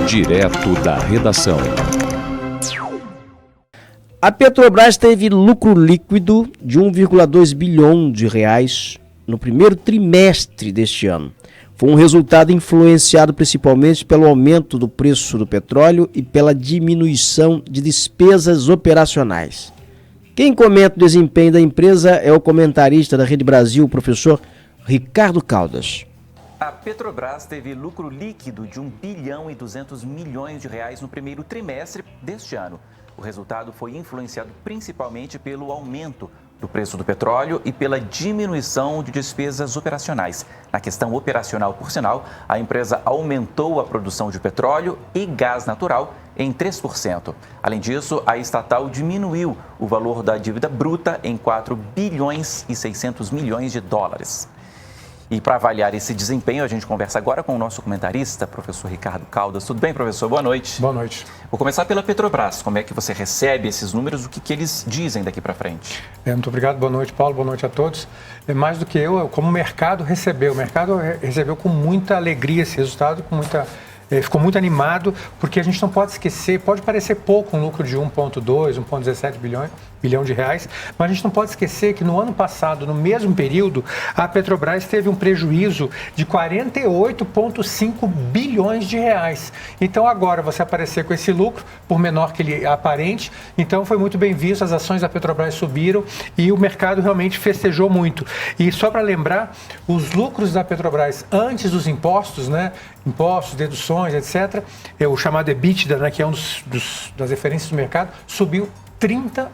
Direto da redação. A Petrobras teve lucro líquido de 1,2 bilhão de reais no primeiro trimestre deste ano. Foi um resultado influenciado principalmente pelo aumento do preço do petróleo e pela diminuição de despesas operacionais. Quem comenta o desempenho da empresa é o comentarista da Rede Brasil, o professor Ricardo Caldas. A Petrobras teve lucro líquido de 1 bilhão e 200 milhões de reais no primeiro trimestre deste ano. O resultado foi influenciado principalmente pelo aumento do preço do petróleo e pela diminuição de despesas operacionais. Na questão operacional, por sinal, a empresa aumentou a produção de petróleo e gás natural em 3%. Além disso, a estatal diminuiu o valor da dívida bruta em 4 bilhões e 600 milhões de dólares. E para avaliar esse desempenho, a gente conversa agora com o nosso comentarista, professor Ricardo Caldas. Tudo bem, professor? Boa noite. Boa noite. Vou começar pela Petrobras. Como é que você recebe esses números? O que eles dizem daqui para frente? Muito obrigado. Boa noite, Paulo. Boa noite a todos. Mais do que eu, como o mercado recebeu. O mercado recebeu com muita alegria esse resultado, ficou muito animado, porque a gente não pode esquecer, pode parecer pouco um lucro de 1,2, 1,17 bilhão de reais, mas a gente não pode esquecer que no ano passado, no mesmo período, a Petrobras teve um prejuízo de 48,5 bilhões de reais. Então agora você aparecer com esse lucro, por menor que ele aparente, então foi muito bem visto, as ações da Petrobras subiram e o mercado realmente festejou muito. E só para lembrar, os lucros da Petrobras antes dos impostos, né, impostos, deduções, etc., o chamado EBITDA, né, que é das referências do mercado, subiu 30%.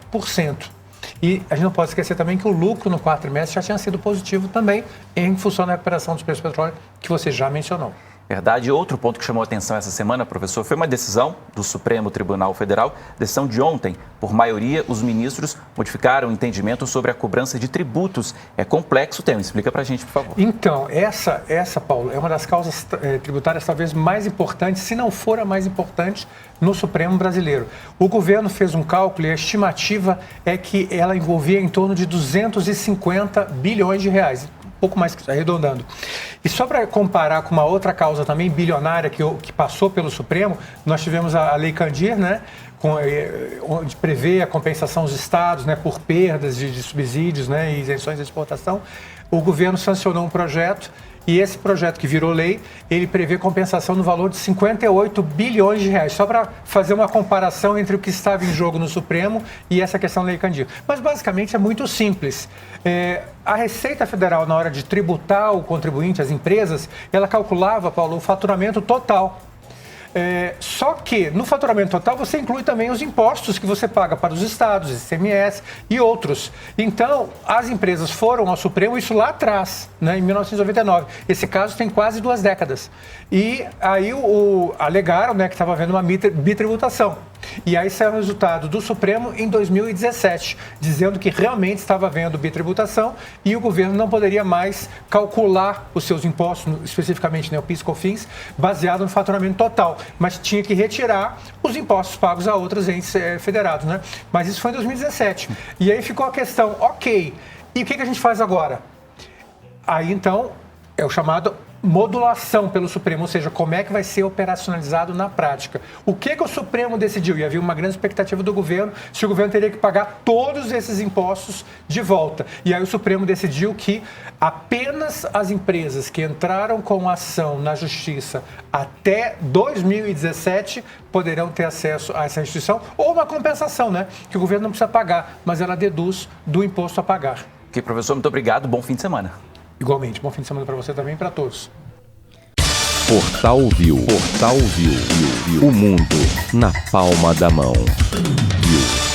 E a gente não pode esquecer também que o lucro no quarto trimestre já tinha sido positivo também em função da recuperação dos preços do petróleo, que você já mencionou. Verdade. Outro ponto que chamou a atenção essa semana, professor, foi uma decisão do Supremo Tribunal Federal, decisão de ontem. Por maioria, os ministros modificaram o entendimento sobre a cobrança de tributos. É complexo o tema. Explica pra gente, por favor. Então, essa, Paulo, é uma das causas tributárias talvez mais importantes, se não for a mais importante, no Supremo brasileiro. O governo fez um cálculo e a estimativa é que ela envolvia em torno de 250 bilhões de reais. Pouco mais arredondando. E só para comparar com uma outra causa também bilionária que passou pelo Supremo, nós tivemos a Lei Candir, né, onde prevê a compensação aos estados, né, por perdas de subsídios, né, e isenções de exportação. O governo sancionou um projeto e esse projeto que virou lei, ele prevê compensação no valor de 58 bilhões de reais. Só para fazer uma comparação entre o que estava em jogo no Supremo e essa questão da Lei Candir. Mas basicamente é muito simples. A Receita Federal, na hora de tributar o contribuinte, as empresas, ela calculava, Paulo, o faturamento total. Só que no faturamento total você inclui também os impostos que você paga para os estados, ICMS e outros. Então, as empresas foram ao Supremo, isso lá atrás, né, em 1999. Esse caso tem quase 2 décadas. E aí alegaram, né, que estava havendo uma bitributação. E aí saiu o resultado do Supremo em 2017, dizendo que realmente estava havendo bitributação e o governo não poderia mais calcular os seus impostos, especificamente, né, o PIS e COFINS, baseado no faturamento total, mas tinha que retirar os impostos pagos a outros entes federados, né? Mas isso foi em 2017. E aí ficou a questão, ok, e o que a gente faz agora? Aí, então, é o chamado modulação pelo Supremo, ou seja, como é que vai ser operacionalizado na prática. O que o Supremo decidiu? E havia uma grande expectativa do governo, se o governo teria que pagar todos esses impostos de volta. E aí o Supremo decidiu que apenas as empresas que entraram com ação na Justiça até 2017 poderão ter acesso a essa instituição, ou uma compensação, né? Que o governo não precisa pagar, mas ela deduz do imposto a pagar. Ok, professor, muito obrigado. Bom fim de semana. Igualmente, bom fim de semana para você também e para todos. Portal Viu. O mundo na palma da mão. Viu.